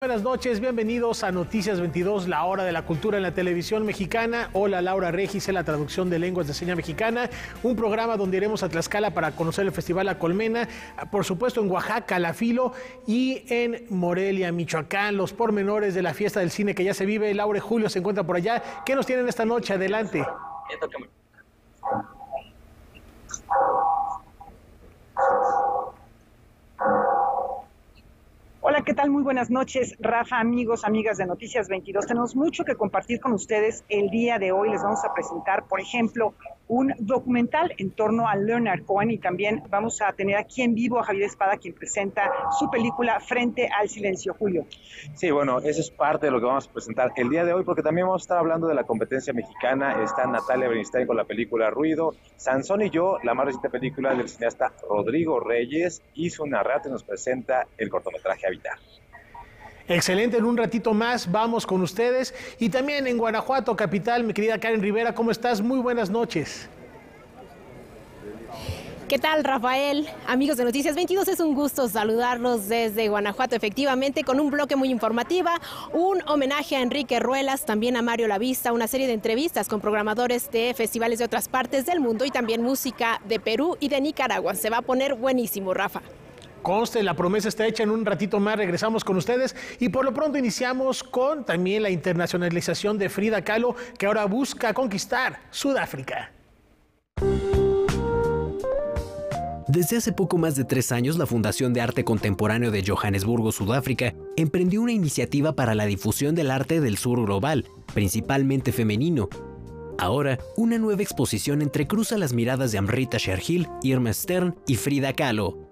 Buenas noches, bienvenidos a Noticias 22, la hora de la cultura en la televisión mexicana. Hola, Laura Regis en la traducción de lenguas de señas mexicana, un programa donde iremos a Tlaxcala para conocer el Festival La Colmena, por supuesto en Oaxaca, La Filo, y en Morelia, Michoacán, los pormenores de la fiesta del cine que ya se vive. Laura y Julio se encuentran por allá. ¿Qué nos tienen esta noche? Adelante. Hola, ¿qué tal? Muy buenas noches, Rafa, amigos, amigas de Noticias 22. Tenemos mucho que compartir con ustedes el día de hoy. Les vamos a presentar, por ejemplo, un documental en torno a Leonard Cohen, y también vamos a tener aquí en vivo a Javier Espada, quien presenta su película Frente al Silencio. Julio. Sí, bueno, eso es parte de lo que vamos a presentar el día de hoy, porque también vamos a estar hablando de la competencia mexicana. Está Natalia Beristain con la película Ruido, Sansón y yo, la más reciente película del cineasta Rodrigo Reyes, y su narrante nos presenta el cortometraje Habitar. Excelente, en un ratito más vamos con ustedes. Y también en Guanajuato, capital, mi querida Karen Rivera, ¿cómo estás? Muy buenas noches. ¿Qué tal, Rafael? Amigos de Noticias 22, es un gusto saludarlos desde Guanajuato, efectivamente, con un bloque muy informativo, un homenaje a Enrique Ruelas, también a Mario Lavista, una serie de entrevistas con programadores de festivales de otras partes del mundo y también música de Perú y de Nicaragua. Se va a poner buenísimo, Rafa. Conste, la promesa está hecha. En un ratito más regresamos con ustedes y por lo pronto iniciamos con también la internacionalización de Frida Kahlo, que ahora busca conquistar Sudáfrica. Desde hace poco más de 3 años, la Fundación de Arte Contemporáneo de Johannesburgo, Sudáfrica, emprendió una iniciativa para la difusión del arte del sur global, principalmente femenino. Ahora, una nueva exposición entrecruza las miradas de Amrita Shergill, Irma Stern y Frida Kahlo,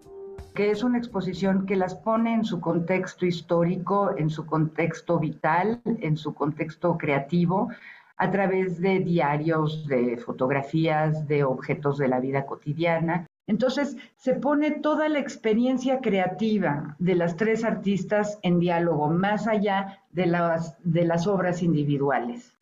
que es una exposición que las pone en su contexto histórico, en su contexto vital, en su contexto creativo, a través de diarios, de fotografías, de objetos de la vida cotidiana. Entonces, se pone toda la experiencia creativa de las 3 artistas en diálogo, más allá de las obras individuales.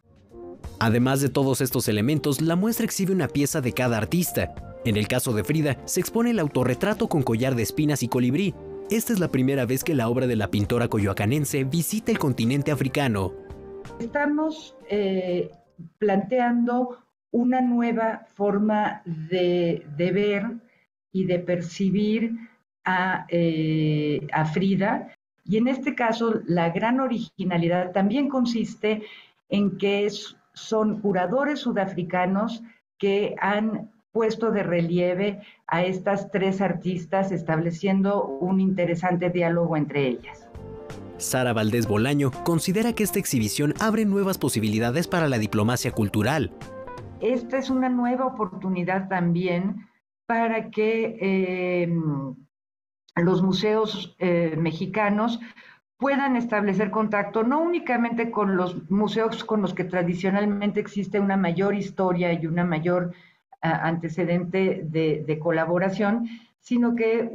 Además de todos estos elementos, la muestra exhibe una pieza de cada artista. En el caso de Frida, se expone el autorretrato con collar de espinas y colibrí. Esta es la primera vez que la obra de la pintora coyoacanense visita el continente africano. Estamos planteando una nueva forma de ver y de percibir a Frida, y en este caso la gran originalidad también consiste en que son curadores sudafricanos que han puesto de relieve a estas 3 artistas, estableciendo un interesante diálogo entre ellas. Sara Valdés Bolaño considera que esta exhibición abre nuevas posibilidades para la diplomacia cultural. Esta es una nueva oportunidad también para que los museos mexicanos puedan establecer contacto no únicamente con los museos con los que tradicionalmente existe una mayor historia y una mayor antecedente de colaboración, sino que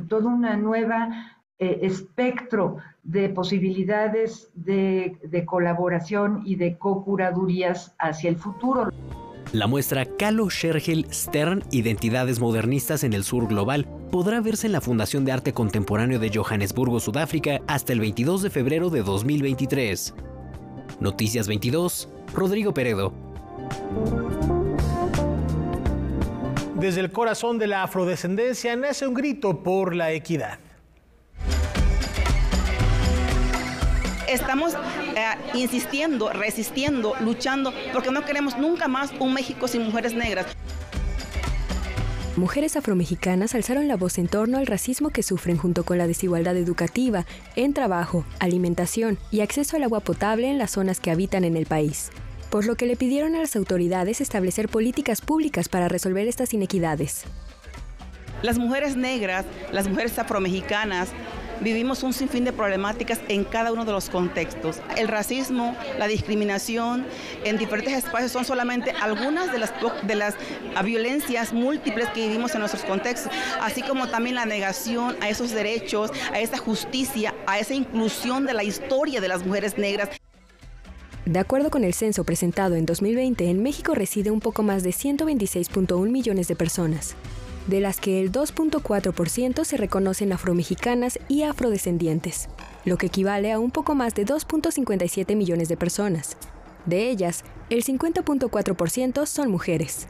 toda una nueva espectro de posibilidades de colaboración y de co-curadurías hacia el futuro. La muestra Kahlo Shergill Stern, Identidades Modernistas en el Sur Global, podrá verse en la Fundación de Arte Contemporáneo de Johannesburgo, Sudáfrica, hasta el 22 de febrero de 2023. Noticias 22, Rodrigo Peredo. Desde el corazón de la afrodescendencia nace un grito por la equidad. Estamos insistiendo, resistiendo, luchando, porque no queremos nunca más un México sin mujeres negras. Mujeres afromexicanas alzaron la voz en torno al racismo que sufren junto con la desigualdad educativa, en trabajo, alimentación y acceso al agua potable en las zonas que habitan en el país, por lo que le pidieron a las autoridades establecer políticas públicas para resolver estas inequidades. Las mujeres negras, las mujeres afromexicanas, vivimos un sinfín de problemáticas en cada uno de los contextos. El racismo, la discriminación en diferentes espacios son solamente algunas de las violencias múltiples que vivimos en nuestros contextos, así como también la negación a esos derechos, a esa justicia, a esa inclusión de la historia de las mujeres negras. De acuerdo con el censo presentado en 2020, en México reside un poco más de 126.1 millones de personas. de las que el 2.4% se reconocen afromexicanas y afrodescendientes. lo que equivale a un poco más de 2.57 millones de personas. De ellas, el 50.4% son mujeres.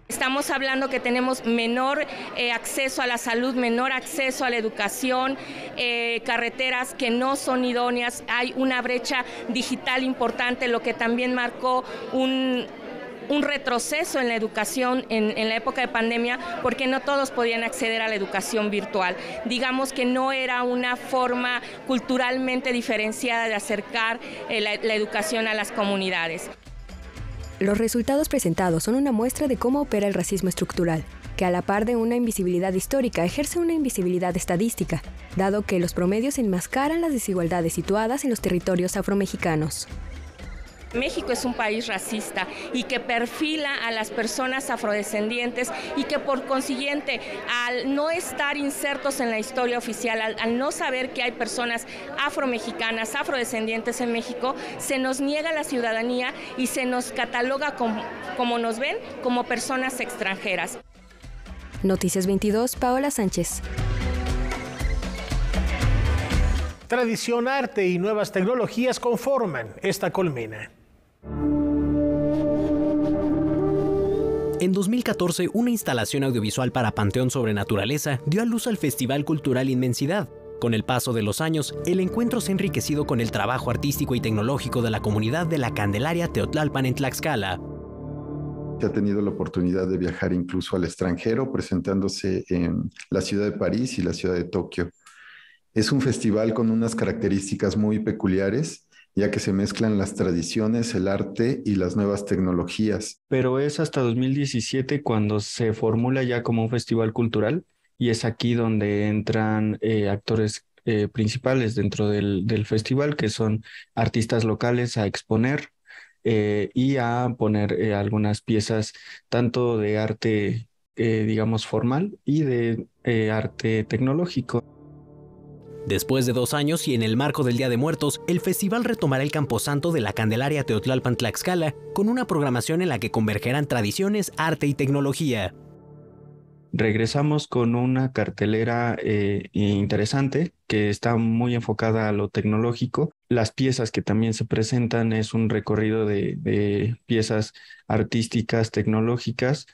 Estamos hablando que tenemos menor acceso a la salud, menor acceso a la educación, carreteras que no son idóneas, hay una brecha digital importante, lo que también marcó un retroceso en la educación en la época de pandemia, porque no todos podían acceder a la educación virtual. Digamos que no era una forma culturalmente diferenciada de acercar la educación a las comunidades. Los resultados presentados son una muestra de cómo opera el racismo estructural, que a la par de una invisibilidad histórica ejerce una invisibilidad estadística, dado que los promedios enmascaran las desigualdades situadas en los territorios afromexicanos. México es un país racista y que perfila a las personas afrodescendientes y que por consiguiente, al no estar insertos en la historia oficial, al no saber que hay personas afromexicanas, afrodescendientes en México, se nos niega la ciudadanía y se nos cataloga como nos ven, como personas extranjeras. Noticias 22, Paola Sánchez. Tradición, arte y nuevas tecnologías conforman esta colmena. En 2014, una instalación audiovisual para Panteón sobre Naturaleza dio a luz al Festival Cultural Inmensidad. Con el paso de los años, el encuentro se ha enriquecido con el trabajo artístico y tecnológico de la comunidad de la Candelaria Teotlalpan en Tlaxcala. Ha tenido la oportunidad de viajar incluso al extranjero, presentándose en la ciudad de París y la ciudad de Tokio. Es un festival con unas características muy peculiares, ya que se mezclan las tradiciones, el arte y las nuevas tecnologías. Pero es hasta 2017 cuando se formula ya como un festival cultural y es aquí donde entran actores principales dentro del festival, que son artistas locales a exponer y a poner algunas piezas tanto de arte, digamos, formal y de arte tecnológico. Después de 2 años y en el marco del Día de Muertos, el festival retomará el camposanto de la Candelaria Teotlalpan Tlaxcala con una programación en la que convergerán tradiciones, arte y tecnología. Regresamos con una cartelera interesante que está muy enfocada a lo tecnológico. Las piezas que también se presentan es un recorrido de piezas artísticas, tecnológicas,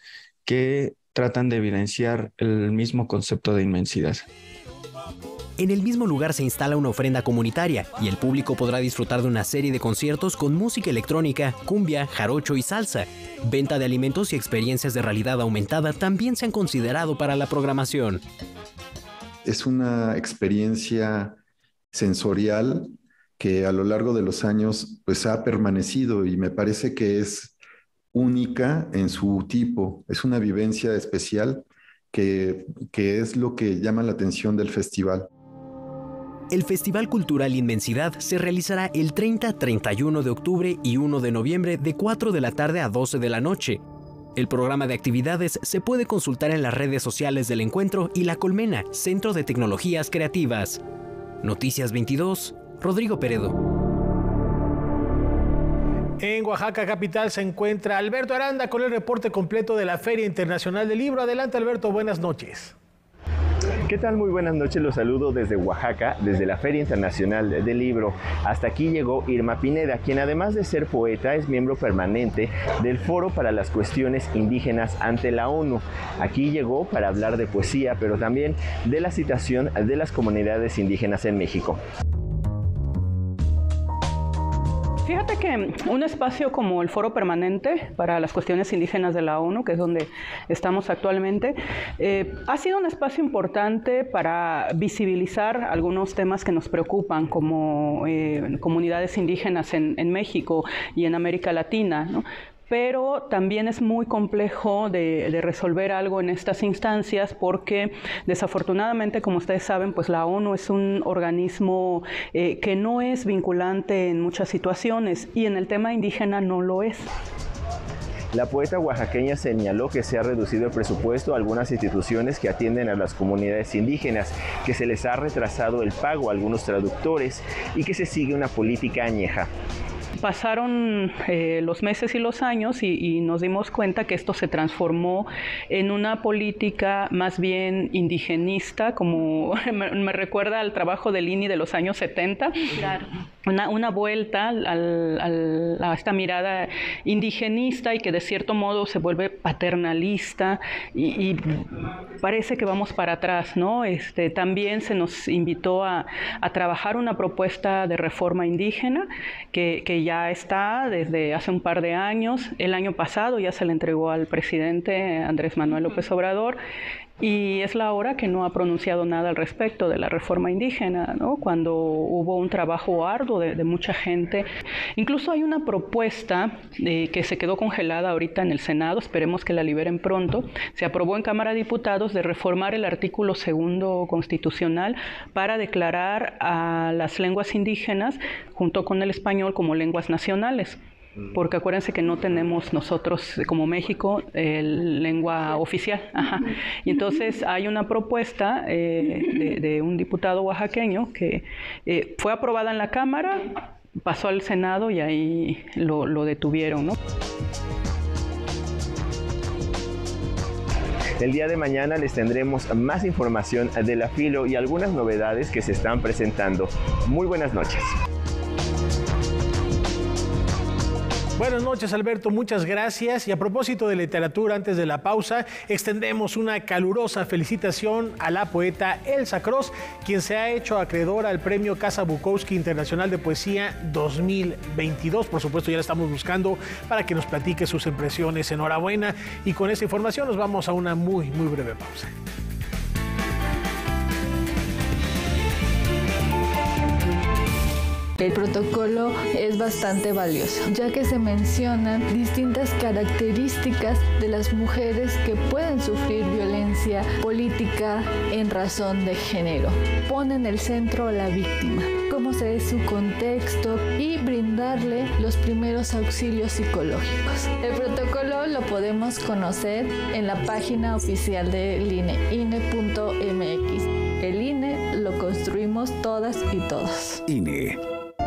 que tratan de evidenciar el mismo concepto de inmensidad. En el mismo lugar se instala una ofrenda comunitaria y el público podrá disfrutar de una serie de conciertos con música electrónica, cumbia, jarocho y salsa. Venta de alimentos y experiencias de realidad aumentada también se han considerado para la programación. Es una experiencia sensorial que a lo largo de los años pues, ha permanecido y me parece que es única en su tipo. Es una vivencia especial que es lo que llama la atención del festival. El Festival Cultural Inmensidad se realizará el 30, 31 de octubre y 1 de noviembre de 4 de la tarde a 12 de la noche. El programa de actividades se puede consultar en las redes sociales del encuentro y La Colmena, Centro de Tecnologías Creativas. Noticias 22, Rodrigo Peredo. En Oaxaca capital se encuentra Alberto Aranda con el reporte completo de la Feria Internacional del Libro. Adelante, Alberto, buenas noches. ¿Qué tal? Muy buenas noches, los saludo desde Oaxaca, desde la Feria Internacional del Libro. Hasta aquí llegó Irma Pineda, quien además de ser poeta es miembro permanente del Foro para las Cuestiones Indígenas ante la ONU. Aquí llegó para hablar de poesía, pero también de la situación de las comunidades indígenas en México. Fíjate que un espacio como el Foro Permanente para las Cuestiones Indígenas de la ONU, que es donde estamos actualmente, ha sido un espacio importante para visibilizar algunos temas que nos preocupan como comunidades indígenas en México y en América Latina, ¿no? Pero también es muy complejo de resolver algo en estas instancias porque desafortunadamente, como ustedes saben, pues la ONU es un organismo que no es vinculante en muchas situaciones y en el tema indígena no lo es. La poeta oaxaqueña señaló que se ha reducido el presupuesto a algunas instituciones que atienden a las comunidades indígenas, que se les ha retrasado el pago a algunos traductores y que se sigue una política añeja. Pasaron los meses y los años y nos dimos cuenta que esto se transformó en una política más bien indigenista, como me recuerda al trabajo del INI de los años 70. Claro. Una vuelta a esta mirada indigenista y que de cierto modo se vuelve paternalista y parece que vamos para atrás, ¿no? También se nos invitó a trabajar una propuesta de reforma indígena que ya está desde hace un par de años. El año pasado ya se le entregó al presidente Andrés Manuel López Obrador. Y es la hora que no ha pronunciado nada al respecto de la reforma indígena, ¿no? Cuando hubo un trabajo arduo de mucha gente. Incluso hay una propuesta que se quedó congelada ahorita en el Senado, esperemos que la liberen pronto. Se aprobó en Cámara de Diputados de reformar el artículo 2 constitucional para declarar a las lenguas indígenas, junto con el español, como lenguas nacionales. Porque acuérdense que no tenemos nosotros como México lengua oficial. Ajá. Y entonces hay una propuesta de un diputado oaxaqueño que fue aprobada en la Cámara, pasó al Senado y ahí lo detuvieron, ¿no? El día de mañana les tendremos más información de la Filo y algunas novedades que se están presentando. Muy buenas noches. Buenas noches, Alberto, muchas gracias. Y a propósito de literatura, antes de la pausa, extendemos una calurosa felicitación a la poeta Elsa Cross, quien se ha hecho acreedora al Premio Casa Bukowski Internacional de Poesía 2022. Por supuesto, ya la estamos buscando para que nos platique sus impresiones. Enhorabuena. Y con esta información nos vamos a una muy breve pausa. El protocolo es bastante valioso, ya que se mencionan distintas características de las mujeres que pueden sufrir violencia política en razón de género. Pone en el centro a la víctima, cómo se es su contexto y brindarle los primeros auxilios psicológicos. El protocolo lo podemos conocer en la página oficial del INE, INE.mx. El INE lo construimos todas y todos. INE.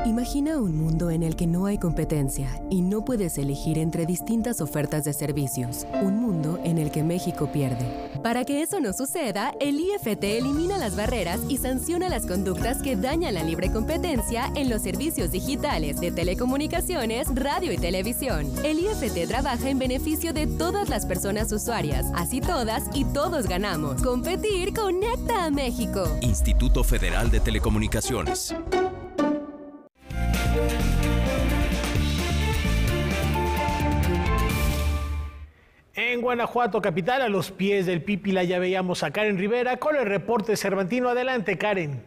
Imagina un mundo en el que no hay competencia y no puedes elegir entre distintas ofertas de servicios. Un mundo en el que México pierde. Para que eso no suceda, el IFT elimina las barreras y sanciona las conductas que dañan la libre competencia en los servicios digitales de telecomunicaciones, radio y televisión. El IFT trabaja en beneficio de todas las personas usuarias. Así todas y todos ganamos. Competir conecta a México. Instituto Federal de Telecomunicaciones. En Guanajuato capital, a los pies del Pípila, ya veíamos a Karen Rivera con el reporte cervantino. Adelante, Karen.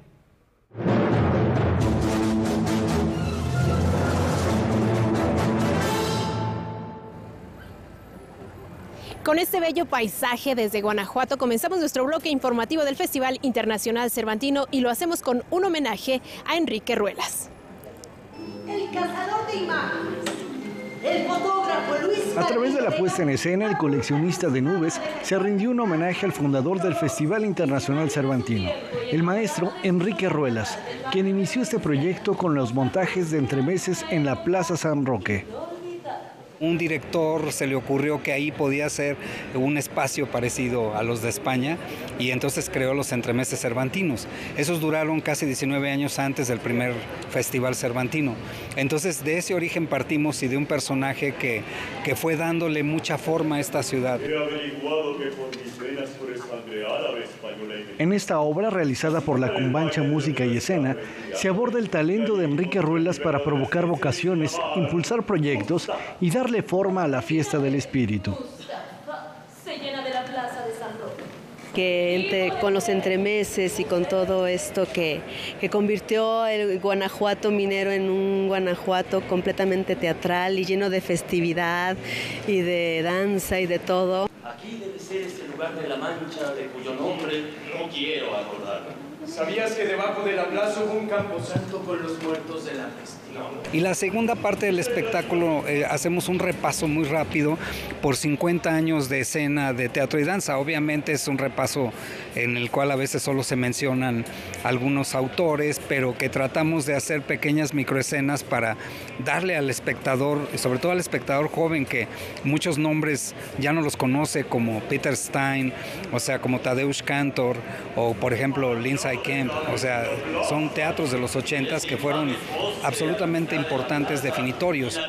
Con este bello paisaje desde Guanajuato comenzamos nuestro bloque informativo del Festival Internacional Cervantino y lo hacemos con un homenaje a Enrique Ruelas. El cazador de imágenes, el fotógrafo Luis María. A través de la puesta en escena, el coleccionista de nubes se rindió un homenaje al fundador del Festival Internacional Cervantino, el maestro Enrique Ruelas, quien inició este proyecto con los montajes de entremeses en la Plaza San Roque. Un director se le ocurrió que ahí podía ser un espacio parecido a los de España y entonces creó los entremeses cervantinos. Esos duraron casi 19 años antes del primer Festival Cervantino. Entonces de ese origen partimos y de un personaje que fue dándole mucha forma a esta ciudad. He averiguado que por mis venas corre sangre árabe, española y... En esta obra, realizada por la Cumbancha Música y Escena, se aborda el talento de Enrique Ruelas para provocar vocaciones, impulsar proyectos y darle forma a la fiesta del espíritu. Se llena de la plaza de San Roque. Que con los entremeses y con todo esto que convirtió el Guanajuato minero en un Guanajuato completamente teatral y lleno de festividad y de danza y de todo. Aquí debe ser ese lugar de la Mancha de cuyo nombre no quiero acordarme. ¿Sabías que debajo de la plaza hubo un camposanto con los muertos de la peste? Y la segunda parte del espectáculo hacemos un repaso muy rápido por 50 años de escena de teatro y danza. Obviamente es un repaso en el cual a veces solo se mencionan algunos autores, pero que tratamos de hacer pequeñas microescenas para darle al espectador, sobre todo al espectador joven, que muchos nombres ya no los conoce, como Peter Stein, o sea, como Tadeusz Kantor, o por ejemplo Lindsay Kemp. O sea, son teatros de los 80s que fueron absolutamente importantes, definitorios.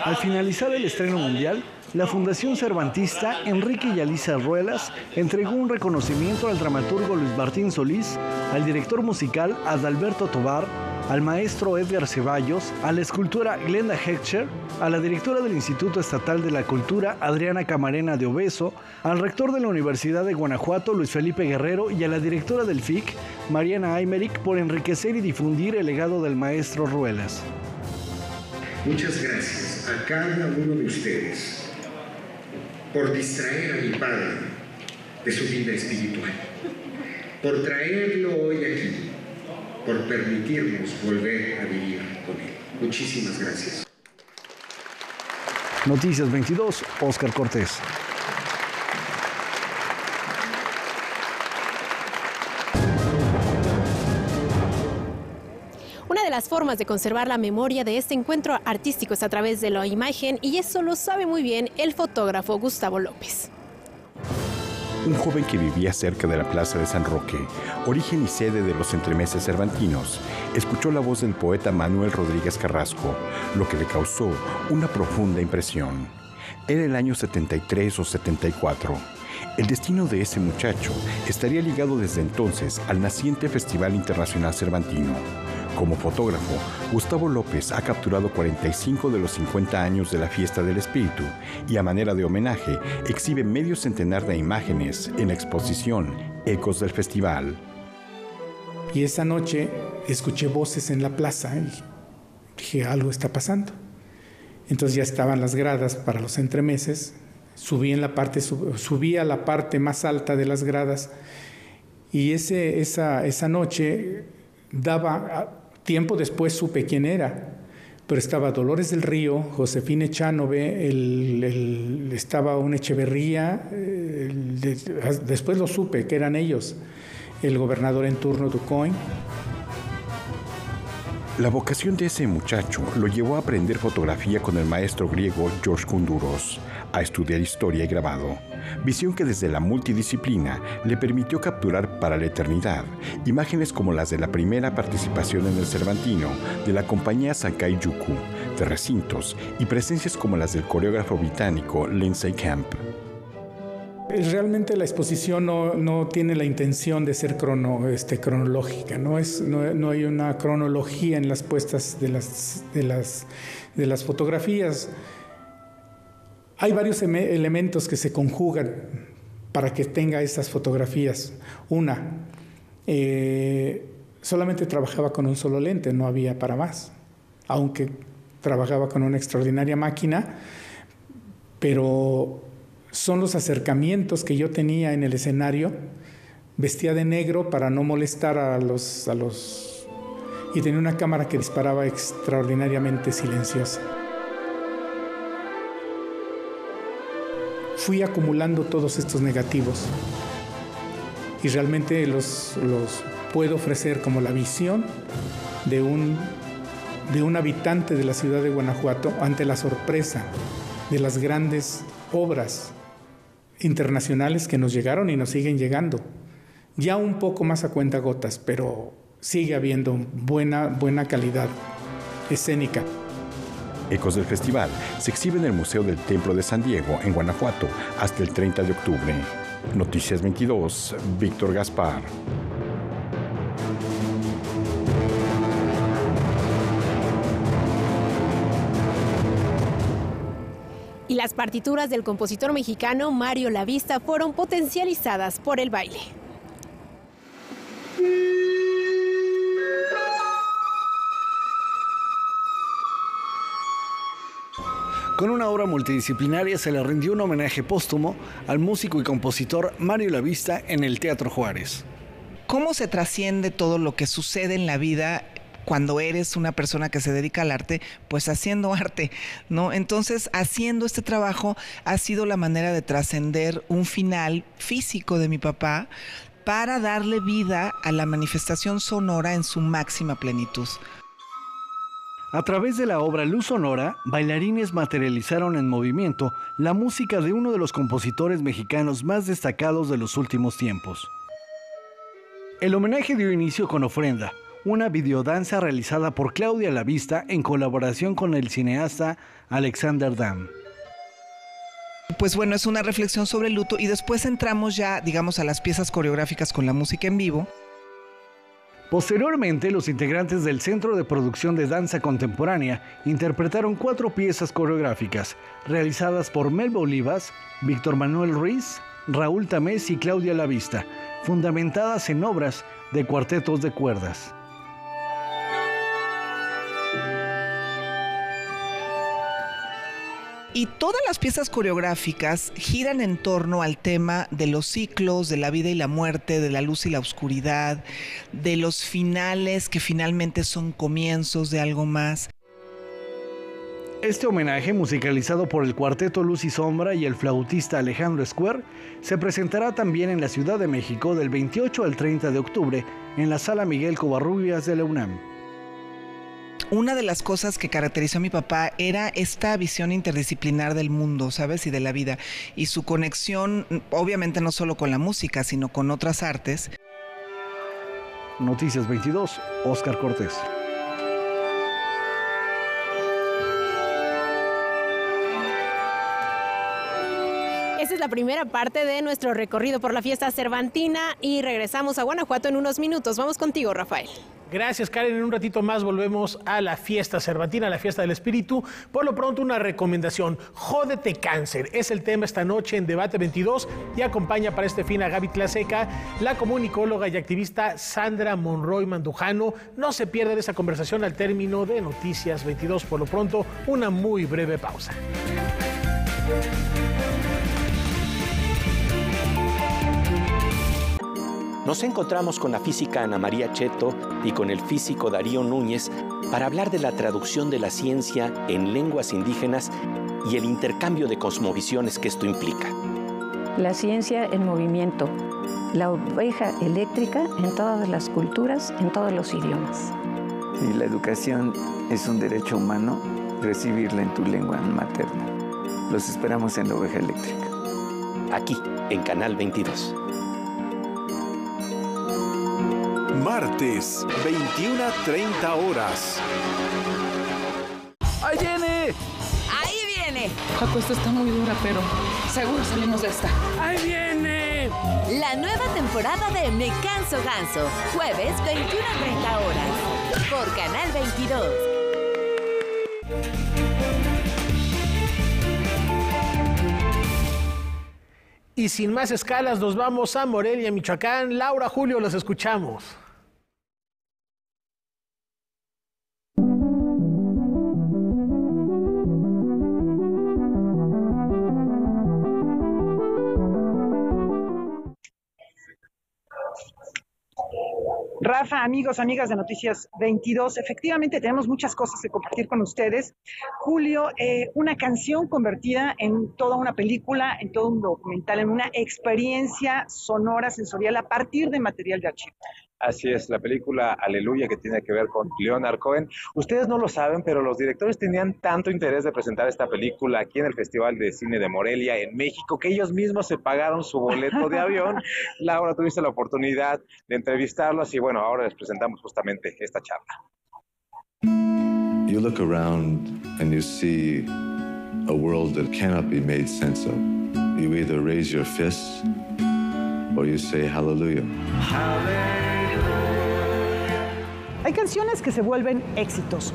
Al finalizar el estreno mundial, la Fundación Cervantista Enrique y Alisa Ruelas entregó un reconocimiento al dramaturgo Luis Martín Solís, al director musical Adalberto Tovar, al maestro Edgar Ceballos, a la escultora Glenda Heckscher, a la directora del Instituto Estatal de la Cultura Adriana Camarena de Obeso, al rector de la Universidad de Guanajuato Luis Felipe Guerrero y a la directora del FIC Mariana Aymerich por enriquecer y difundir el legado del maestro Ruelas. Muchas gracias a cada uno de ustedes por distraer a mi padre de su vida espiritual, por traerlo hoy aquí, por permitirnos volver a vivir con él. Muchísimas gracias. Noticias 22, Óscar Cortés. Una de las formas de conservar la memoria de este encuentro artístico es a través de la imagen, y eso lo sabe muy bien el fotógrafo Gustavo López. Un joven que vivía cerca de la Plaza de San Roque, origen y sede de los entremeses cervantinos, escuchó la voz del poeta Manuel Rodríguez Carrasco, lo que le causó una profunda impresión. Era el año 73 o 74. El destino de ese muchacho estaría ligado desde entonces al naciente Festival Internacional Cervantino. Como fotógrafo, Gustavo López ha capturado 45 de los 50 años de la Fiesta del Espíritu y a manera de homenaje exhibe medio centenar de imágenes en la exposición Ecos del Festival. Y esa noche escuché voces en la plaza y dije, algo está pasando. Entonces ya estaban las gradas para los entremeses, subí a la parte más alta de las gradas, y esa noche daba... Tiempo después supe quién era, pero estaba Dolores del Río, Josefina Echanove, estaba un Echeverría, después lo supe que eran ellos, el gobernador en turno Ducoin. La vocación de ese muchacho lo llevó a aprender fotografía con el maestro griego George Koundouros, a estudiar historia y grabado, visión que desde la multidisciplina le permitió capturar para la eternidad imágenes como las de la primera participación en el Cervantino de la compañía Sakai Yuku, de recintos y presencias como las del coreógrafo británico Lindsay Kemp. Realmente la exposición no tiene la intención de ser cronológica, no hay una cronología en las puestas de las fotografías. Hay varios elementos que se conjugan para que tenga esas fotografías. Una, solamente trabajaba con un solo lente, no había para más, aunque trabajaba con una extraordinaria máquina, pero son los acercamientos que yo tenía en el escenario. Vestía de negro para no molestar a los y tenía una cámara que disparaba extraordinariamente silenciosa. Fui acumulando todos estos negativos y realmente los puedo ofrecer como la visión de un habitante de la ciudad de Guanajuato ante la sorpresa de las grandes obras internacionales que nos llegaron y nos siguen llegando. Ya un poco más a cuentagotas, pero sigue habiendo buena calidad escénica. Ecos del Festival se exhibe en el Museo del Templo de San Diego, en Guanajuato, hasta el 30 de octubre. Noticias 22, Víctor Gaspar. Y las partituras del compositor mexicano Mario Lavista fueron potencializadas por el baile. Con una obra multidisciplinaria se le rindió un homenaje póstumo al músico y compositor Mario Lavista en el Teatro Juárez. cómo se trasciende todo lo que sucede en la vida cuando eres una persona que se dedica al arte, pues haciendo arte, ¿no? Entonces, haciendo este trabajo ha sido la manera de trascender un final físico de mi papá para darle vida a la manifestación sonora en su máxima plenitud. A través de la obra Luz Sonora, bailarines materializaron en movimiento la música de uno de los compositores mexicanos más destacados de los últimos tiempos. El homenaje dio inicio con Ofrenda, una videodanza realizada por Claudia Lavista en colaboración con el cineasta Alexander Dam. Pues bueno, es una reflexión sobre el luto y después entramos ya, digamos, a las piezas coreográficas con la música en vivo. Posteriormente, los integrantes del Centro de Producción de Danza Contemporánea interpretaron 4 piezas coreográficas realizadas por Melba Olivas, Víctor Manuel Ruiz, Raúl Tamés y Claudia Lavista, fundamentadas en obras de cuartetos de cuerdas. Y todas las piezas coreográficas giran en torno al tema de los ciclos, de la vida y la muerte, de la luz y la oscuridad, de los finales que finalmente son comienzos de algo más. Este homenaje, musicalizado por el cuarteto Luz y Sombra y el flautista Alejandro Square, se presentará también en la Ciudad de México del 28 al 30 de octubre en la Sala Miguel Covarrubias de la UNAM. Una de las cosas que caracterizó a mi papá era esta visión interdisciplinar del mundo, ¿sabes? Y de la vida. Y su conexión, obviamente no solo con la música, sino con otras artes. Noticias 22, Óscar Cortés. Esta es la primera parte de nuestro recorrido por la fiesta cervantina y regresamos a Guanajuato en unos minutos. Vamos contigo, Rafael. Gracias, Karen. En un ratito más volvemos a la fiesta cervantina, a la fiesta del espíritu. Por lo pronto, una recomendación. Jódete cáncer. Es el tema esta noche en Debate 22 y acompaña para este fin a Gaby Tlaseca, la comunicóloga y activista Sandra Monroy Mandujano. No se pierdan esa conversación al término de Noticias 22. Por lo pronto, una muy breve pausa. Nos encontramos con la física Ana María Cheto y con el físico Darío Núñez para hablar de la traducción de la ciencia en lenguas indígenas y el intercambio de cosmovisiones que esto implica. La ciencia en movimiento, la oveja eléctrica en todas las culturas, en todos los idiomas. Y la educación es un derecho humano, recibirla en tu lengua materna. Los esperamos en la oveja eléctrica. Aquí, en Canal 22. Martes, 21:30 horas. ¡Ahí viene! ¡Ahí viene! Jaco, esta está muy dura, pero seguro salimos de esta. ¡Ahí viene! La nueva temporada de Me Canso Ganso. Jueves, 21:30 horas. Por Canal 22. Y sin más escalas, nos vamos a Morelia, Michoacán. Laura, Julio, los escuchamos. Rafa, amigos, amigas de Noticias 22, efectivamente tenemos muchas cosas que compartir con ustedes. Julio, una canción convertida en toda una película, en todo un documental, en una experiencia sonora, sensorial a partir de material de archivo. Así es, la película Aleluya, que tiene que ver con Leonard Cohen. Ustedes no lo saben, pero los directores tenían tanto interés de presentar esta película aquí en el Festival de Cine de Morelia, en México, que ellos mismos se pagaron su boleto de avión. Laura, tuviste la oportunidad de entrevistarlos y bueno, ahora les presentamos justamente esta charla. You look around and you see a world that cannot be made sense of. You either raise your fists or you say hallelujah. Hay canciones que se vuelven éxitos.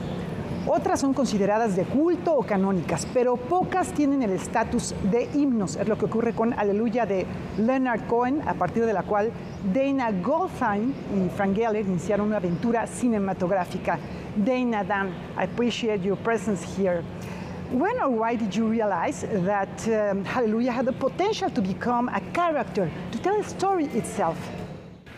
Otras son consideradas de culto o canónicas, pero pocas tienen el estatus de himnos. Es lo que ocurre con Aleluya de Leonard Cohen, a partir de la cual Dana Goldstein y Frank Geller iniciaron una aventura cinematográfica. Dana, Dan, I appreciate your presence here. When or why did you realize that Hallelujah had the potential to become a character, to tell a story itself?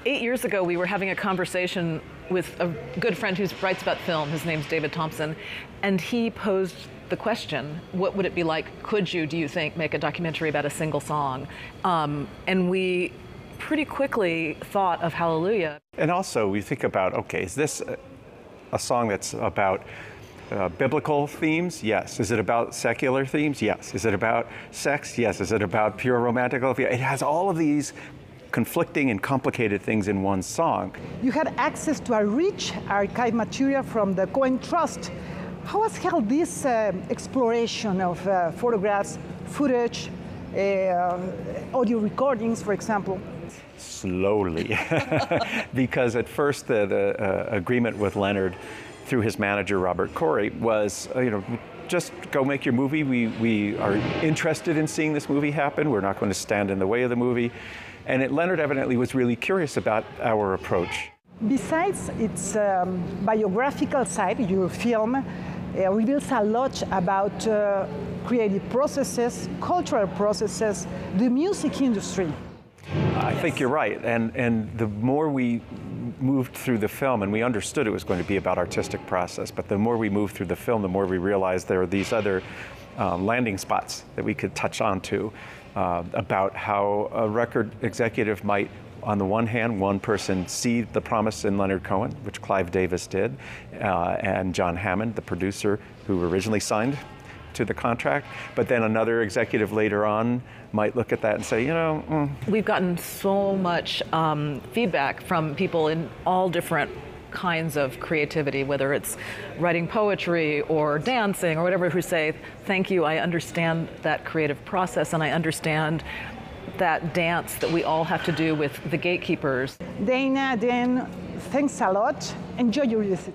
8 years ago, we were having a conversation with a good friend who writes about film. His name's David Thompson, and he posed the question, what would it be like, could you, do you think, make a documentary about a single song? And we pretty quickly thought of Hallelujah. And also we think about, okay, is this a song that's about biblical themes? Yes. Is it about secular themes? Yes. Is it about sex? Yes. Is it about pure romantic love? It has all of these conflicting and complicated things in one song. You had access to a rich archive material from the Cohen Trust. How has held this exploration of photographs, footage, audio recordings, for example? Slowly, because at first the agreement with Leonard through his manager, Robert Corey, was, just go make your movie. We are interested in seeing this movie happen. We're not going to stand in the way of the movie. And Leonard evidently was really curious about our approach. Besides its biographical side, your film reveals a lot about creative processes, cultural processes, the music industry. I think you're right. And the more we moved through the film, and we understood it was going to be about artistic process, but the more we moved through the film, the more we realized there are these other landing spots that we could touch on to about how a record executive might, on the one hand, one person see the promise in Leonard Cohen, which Clive Davis did, and John Hammond, the producer who originally signed to the contract, but then another executive later on might look at that and say, We've gotten so much feedback from people in all different kinds of creativity, whether it's writing poetry or dancing or whatever, who say, thank you, I understand that creative process and I understand that dance that we all have to do with the gatekeepers. Dana, Dan, thanks a lot. Enjoy your visit.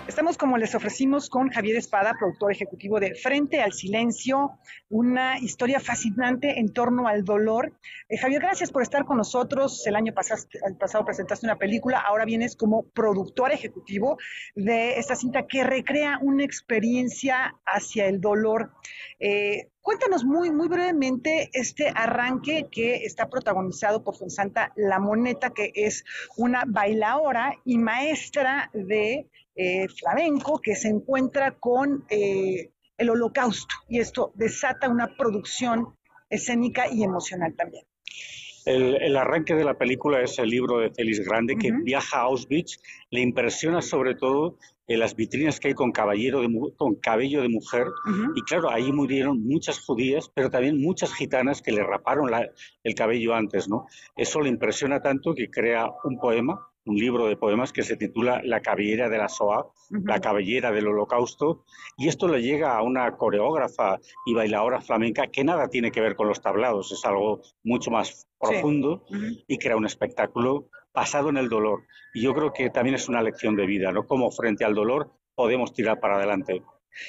Estamos, como les ofrecimos, con Javier Espada, productor ejecutivo de Frente al Silencio, una historia fascinante en torno al dolor. Javier, gracias por estar con nosotros. El año pasado presentaste una película, ahora vienes como productor ejecutivo de esta cinta que recrea una experiencia hacia el dolor. Cuéntanos muy brevemente este arranque que está protagonizado por Fuensanta La Moneta, que es una bailaora y maestra de flamenco que se encuentra con el Holocausto, y esto desata una producción escénica y emocional también. El arranque de la película es el libro de Félix Grande, que viaja a Auschwitz. Le impresiona sobre todo las vitrinas que hay con cabello de mujer, y claro, ahí murieron muchas judías, pero también muchas gitanas que le raparon el cabello antes, ¿no? Eso le impresiona tanto que crea un poema, un libro de poemas que se titula La cabellera de la Shoah, la cabellera del Holocausto, y esto le llega a una coreógrafa y bailadora flamenca que nada tiene que ver con los tablados, es algo mucho más profundo, y crea un espectáculo basado en el dolor. Y yo creo que también es una lección de vida, ¿no? Cómo frente al dolor podemos tirar para adelante.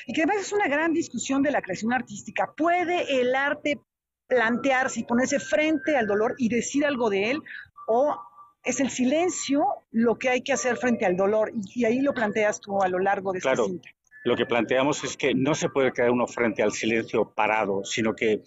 Y que además es una gran discusión de la creación artística. ¿Puede el arte plantearse y ponerse frente al dolor y decir algo de él, o es el silencio lo que hay que hacer frente al dolor? Y ahí lo planteas tú a lo largo de esta cinta. Lo que planteamos es que no se puede quedar uno frente al silencio parado, sino que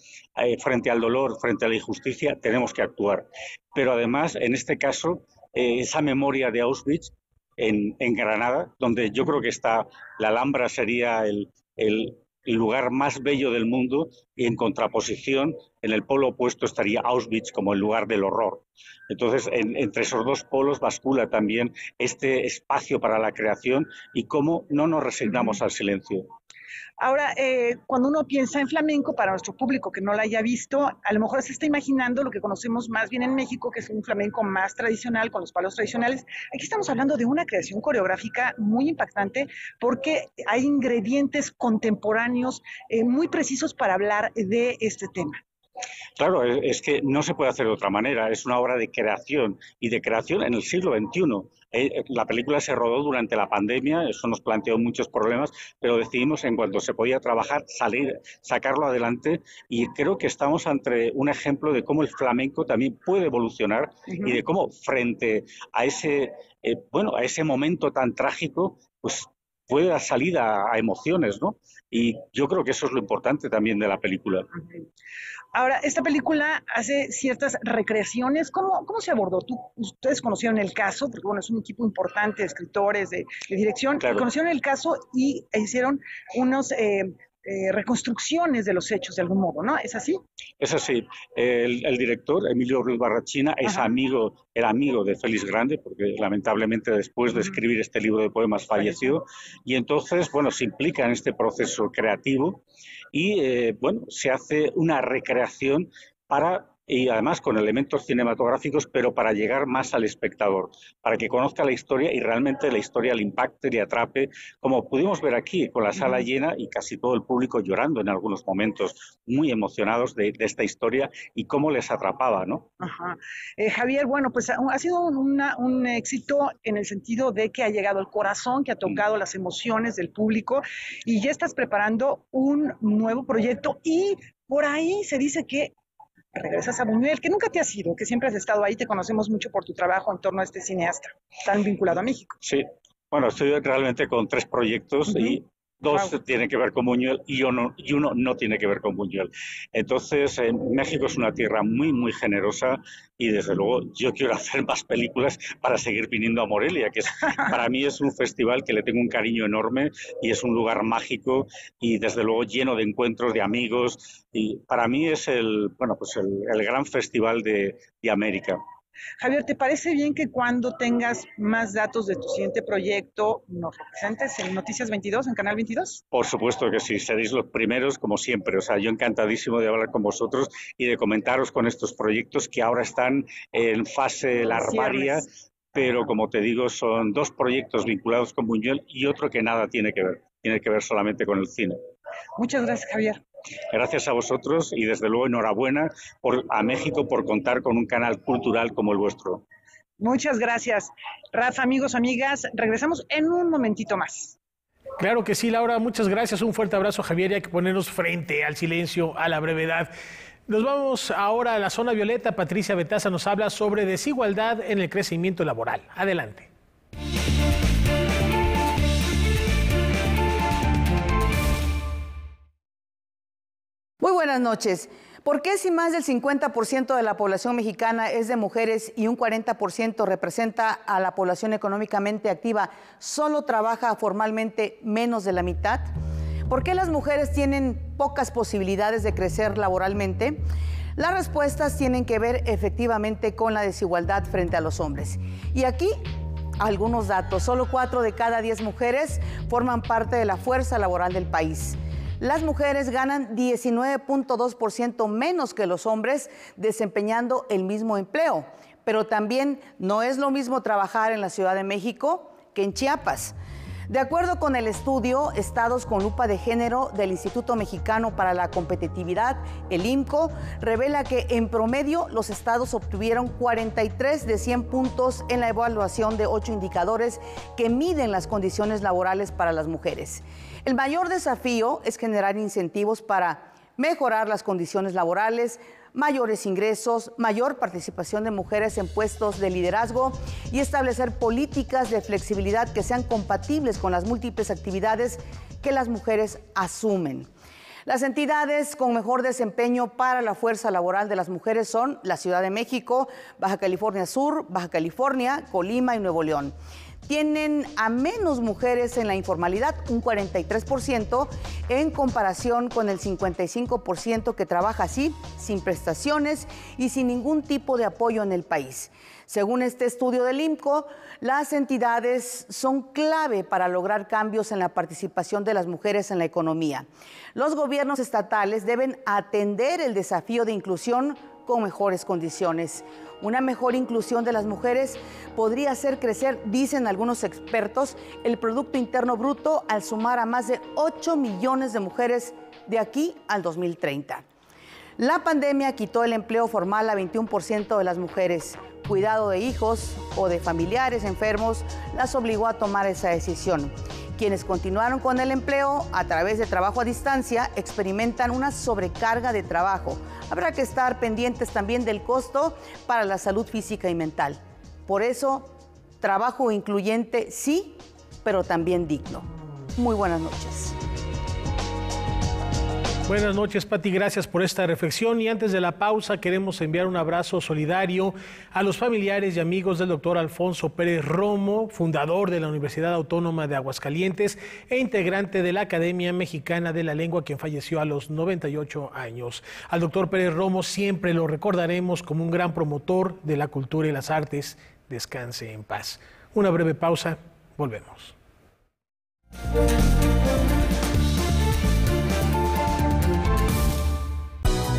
frente al dolor, frente a la injusticia, tenemos que actuar. Pero además, en este caso, esa memoria de Auschwitz en Granada, donde yo creo que está la Alhambra sería el lugar más bello del mundo, y en contraposición, en el polo opuesto estaría Auschwitz como el lugar del horror. Entonces, entre esos dos polos bascula también este espacio para la creación y cómo no nos resignamos al silencio. Ahora, cuando uno piensa en flamenco, para nuestro público que no lo haya visto, a lo mejor se está imaginando lo que conocemos más bien en México, que es un flamenco más tradicional, con los palos tradicionales. Aquí estamos hablando de una creación coreográfica muy impactante, porque hay ingredientes contemporáneos muy precisos para hablar de este tema. Claro, es que no se puede hacer de otra manera, es una obra de creación, y de creación en el siglo XXI. La película se rodó durante la pandemia, eso nos planteó muchos problemas, pero decidimos en cuanto se podía trabajar, sacarlo adelante, y creo que estamos ante un ejemplo de cómo el flamenco también puede evolucionar y de cómo frente a ese momento tan trágico, pues puede dar salida a emociones, ¿no? Y yo creo que eso es lo importante también de la película. Ahora, esta película hace ciertas recreaciones. ¿Cómo se abordó? Ustedes conocieron el caso, porque bueno, es un equipo importante de escritores, de dirección, claro. Conocieron el caso y hicieron unos reconstrucciones de los hechos de algún modo, ¿no? ¿Es así? Es así. El director, Emilio Ruiz Barrachina, es era amigo de Félix Grande, porque lamentablemente después de escribir este libro de poemas falleció, y entonces, bueno, se implica en este proceso creativo y, bueno, se hace una recreación y además con elementos cinematográficos, pero para llegar más al espectador, para que conozca la historia y realmente la historia le impacte, le atrape, como pudimos ver aquí, con la sala llena y casi todo el público llorando en algunos momentos, muy emocionados de esta historia y cómo les atrapaba, ¿no? Javier, bueno, pues ha sido un éxito en el sentido de que ha llegado al corazón, que ha tocado las emociones del público, y ya estás preparando un nuevo proyecto y por ahí se dice que regresas a Buñuel, que nunca te has ido, que siempre has estado ahí, te conocemos mucho por tu trabajo en torno a este cineasta tan vinculado a México. Sí, bueno, estoy realmente con 3 proyectos y 2 tienen que ver con Buñuel y uno no tiene que ver con Buñuel. Entonces, México es una tierra muy, muy generosa y desde luego yo quiero hacer más películas para seguir viniendo a Morelia, que para mí es un festival que le tengo un cariño enorme y es un lugar mágico y desde luego lleno de encuentros, de amigos, y para mí es el gran festival de América. Javier, ¿te parece bien que cuando tengas más datos de tu siguiente proyecto nos representes en Noticias 22, en Canal 22? Por supuesto que sí, seréis los primeros como siempre. O sea, yo encantadísimo de hablar con vosotros y de comentaros con estos proyectos que ahora están en fase larvaria, pero como te digo, son 2 proyectos vinculados con Buñuel y otro que nada tiene que ver solamente con el cine. Muchas gracias, Javier. Gracias a vosotros y desde luego enhorabuena a México por contar con un canal cultural como el vuestro. Muchas gracias. Rafa, amigos, amigas, regresamos en un momentito más. Claro que sí, Laura, muchas gracias. Un fuerte abrazo, Javier, y hay que ponernos frente al silencio, a la brevedad. Nos vamos ahora a la zona violeta. Patricia Betaza nos habla sobre desigualdad en el crecimiento laboral. Adelante. Muy buenas noches. ¿Por qué si más del 50% de la población mexicana es de mujeres y un 40% representa a la población económicamente activa, solo trabaja formalmente menos de la mitad? ¿Por qué las mujeres tienen pocas posibilidades de crecer laboralmente? Las respuestas tienen que ver efectivamente con la desigualdad frente a los hombres. Y aquí algunos datos. Solo 4 de cada 10 mujeres forman parte de la fuerza laboral del país. Las mujeres ganan 19.2% menos que los hombres desempeñando el mismo empleo. Pero también no es lo mismo trabajar en la Ciudad de México que en Chiapas. De acuerdo con el estudio Estados con lupa de género del Instituto Mexicano para la Competitividad, el IMCO, revela que en promedio los estados obtuvieron 43 de 100 puntos en la evaluación de 8 indicadores que miden las condiciones laborales para las mujeres. El mayor desafío es generar incentivos para mejorar las condiciones laborales, mayores ingresos, mayor participación de mujeres en puestos de liderazgo y establecer políticas de flexibilidad que sean compatibles con las múltiples actividades que las mujeres asumen. Las entidades con mejor desempeño para la fuerza laboral de las mujeres son la Ciudad de México, Baja California Sur, Baja California, Colima y Nuevo León. Tienen a menos mujeres en la informalidad, un 43%, en comparación con el 55% que trabaja así, sin prestaciones y sin ningún tipo de apoyo en el país. Según este estudio del IMCO, las entidades son clave para lograr cambios en la participación de las mujeres en la economía. Los gobiernos estatales deben atender el desafío de inclusión con mejores condiciones. Una mejor inclusión de las mujeres podría hacer crecer, dicen algunos expertos, el Producto Interno Bruto al sumar a más de 8 millones de mujeres de aquí al 2030. La pandemia quitó el empleo formal a 21% de las mujeres. Cuidado de hijos o de familiares enfermos las obligó a tomar esa decisión. Quienes continuaron con el empleo a través de trabajo a distancia experimentan una sobrecarga de trabajo. Habrá que estar pendientes también del costo para la salud física y mental. Por eso, trabajo incluyente sí, pero también digno. Muy buenas noches. Buenas noches, Pati, gracias por esta reflexión. Y antes de la pausa, queremos enviar un abrazo solidario a los familiares y amigos del doctor Alfonso Pérez Romo, fundador de la Universidad Autónoma de Aguascalientes e integrante de la Academia Mexicana de la Lengua, quien falleció a los 98 años. Al doctor Pérez Romo siempre lo recordaremos como un gran promotor de la cultura y las artes. Descanse en paz. Una breve pausa, volvemos.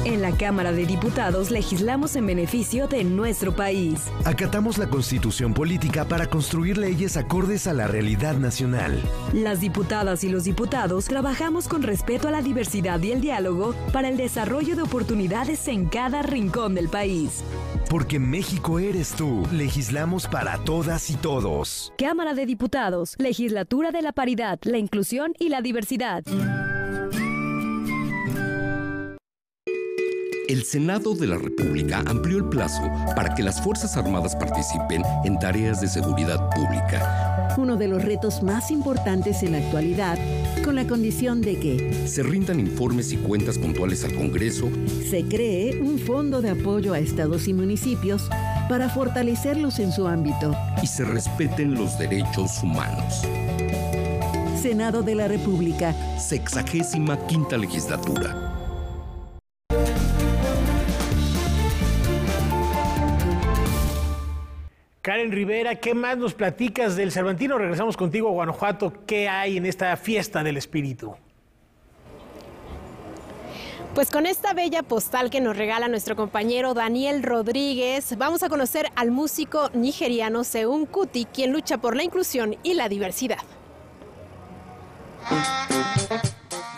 En la Cámara de Diputados legislamos en beneficio de nuestro país. Acatamos la Constitución política para construir leyes acordes a la realidad nacional. Las diputadas y los diputados trabajamos con respeto a la diversidad y el diálogo para el desarrollo de oportunidades en cada rincón del país. Porque México eres tú. Legislamos para todas y todos. Cámara de Diputados, Legislatura de la Paridad, la Inclusión y la Diversidad. El Senado de la República amplió el plazo para que las Fuerzas Armadas participen en tareas de seguridad pública. Uno de los retos más importantes en la actualidad, con la condición de que se rindan informes y cuentas puntuales al Congreso, se cree un fondo de apoyo a estados y municipios para fortalecerlos en su ámbito y se respeten los derechos humanos. Senado de la República, 65ª Legislatura. Karen Rivera, ¿qué más nos platicas del Cervantino? Regresamos contigo a Guanajuato. ¿Qué hay en esta fiesta del espíritu? Pues con esta bella postal que nos regala nuestro compañero Daniel Rodríguez, vamos a conocer al músico nigeriano Seun Kuti, quien lucha por la inclusión y la diversidad.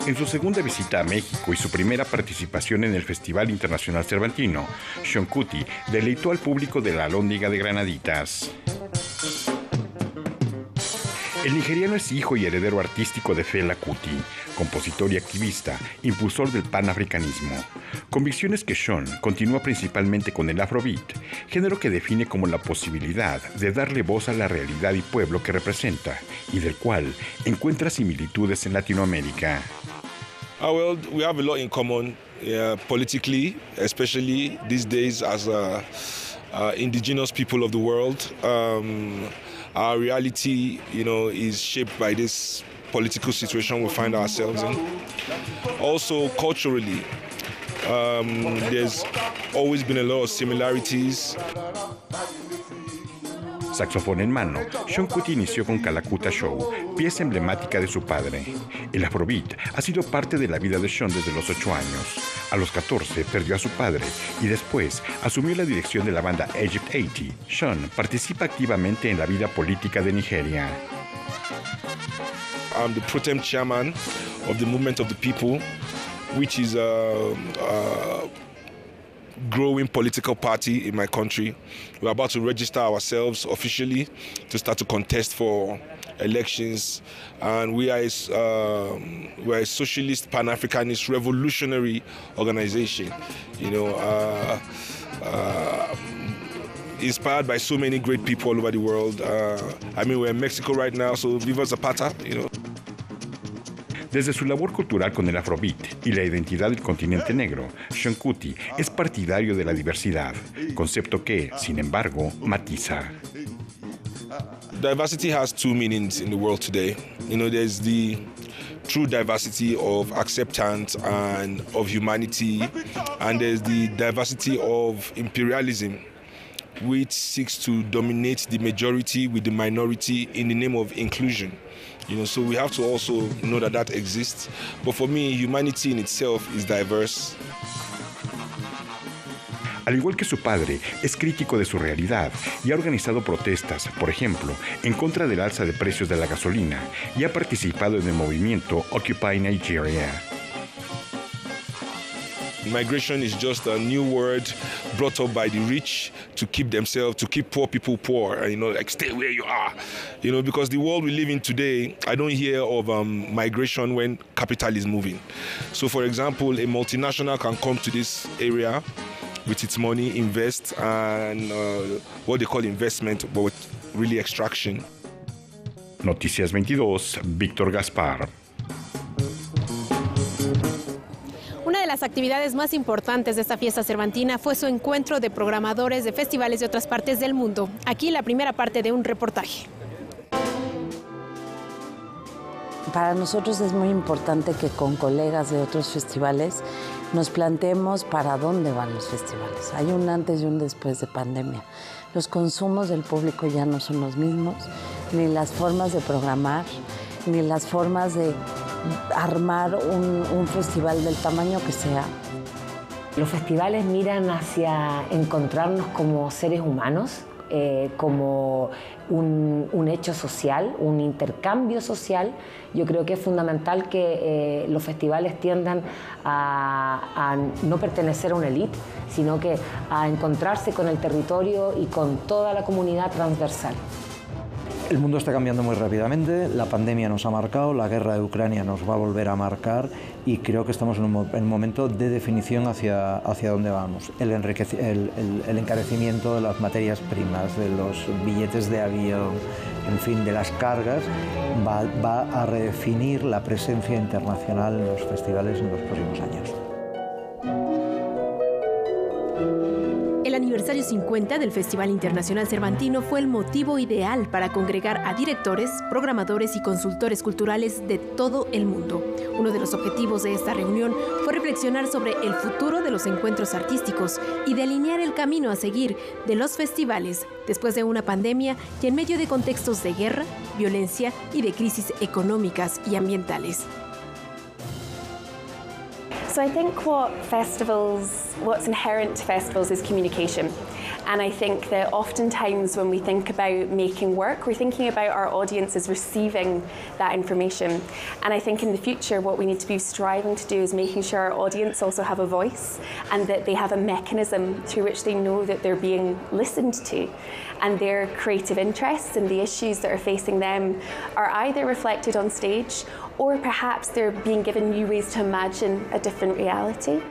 En su segunda visita a México y su primera participación en el Festival Internacional Cervantino, Seun Kuti deleitó al público de la Alhóndiga de Granaditas. El nigeriano es hijo y heredero artístico de Fela Kuti, compositor y activista, impulsor del panafricanismo. Convicciones que Seun continúa principalmente con el Afrobeat, género que define como la posibilidad de darle voz a la realidad y pueblo que representa, y del cual encuentra similitudes en Latinoamérica. Well, we have a lot in common politically, especially these days as indigenous people of the world. Our reality, is shaped by this political situation we find ourselves in. Also, culturally, there's always been a lot of similarities. Saxofón en mano, Seun Kuti inició con Calacuta Show, pieza emblemática de su padre. El Afrobeat ha sido parte de la vida de Seun desde los 8 años. A los 14 perdió a su padre y después asumió la dirección de la banda Egypt 80. Seun participa activamente en la vida política de Nigeria. I'm the pro tem chairman of the Movement of the People, which is a growing political party in my country. We're about to register ourselves officially to start to contest for elections, and we're a socialist, Pan-Africanist, revolutionary organization. Inspired by so many great people all over the world. We're in Mexico right now, so Viva Zapata, Desde su labor cultural con el Afrobeat y la identidad del continente negro, Seun Kuti es partidario de la diversidad, concepto que, sin embargo, matiza. Diversity has two meanings in the world today. There's the true diversity of acceptance and of humanity, and there's the diversity of imperialism, which seeks to dominate the majority with the minority in the name of inclusion. So we have to also know that exists. But for me, humanity in itself is diverse. Al igual que su padre, es crítico de su realidad y ha organizado protestas, por ejemplo, en contra del alza de precios de la gasolina, y ha participado en el movimiento Occupy Nigeria. Migration is just a new word brought up by the rich to keep themselves, to keep poor people poor, stay where you are. Because the world we live in today, I don't hear of migration when capital is moving. So, for example, a multinational can come to this area with its money, invest, and what they call investment, but with really extraction. Noticias 22, Víctor Gaspar. Una de las actividades más importantes de esta fiesta cervantina fue su encuentro de programadores de festivales de otras partes del mundo. Aquí la primera parte de un reportaje. Para nosotros es muy importante que con colegas de otros festivales nos planteemos para dónde van los festivales. Hay un antes y un después de pandemia. Los consumos del público ya no son los mismos, ni las formas de programar, ni las formas de armar un festival del tamaño que sea. Los festivales miran hacia encontrarnos como seres humanos, como un hecho social, un intercambio social. Yo creo que es fundamental que los festivales tiendan a no pertenecer a una élite, sino que a encontrarse con el territorio y con toda la comunidad transversal. El mundo está cambiando muy rápidamente, la pandemia nos ha marcado, la guerra de Ucrania nos va a volver a marcar y creo que estamos en un momento de definición hacia dónde vamos. El encarecimiento de las materias primas, de los billetes de avión, en fin, de las cargas, va a redefinir la presencia internacional en los festivales en los próximos años. El aniversario 50 del Festival Internacional Cervantino fue el motivo ideal para congregar a directores, programadores y consultores culturales de todo el mundo. Uno de los objetivos de esta reunión fue reflexionar sobre el futuro de los encuentros artísticos y delinear el camino a seguir de los festivales después de una pandemia y en medio de contextos de guerra, violencia y de crisis económicas y ambientales. So I think what's inherent to festivals is communication. And I think that oftentimes when we think about making work, we're thinking about our audiences receiving that information. And I think in the future, what we need to be striving to do is making sure our audience also have a voice and that they have a mechanism through which they know that they're being listened to. And their creative interests and the issues that are facing them are either reflected on stage or perhaps they're being given new ways to imagine a different reality.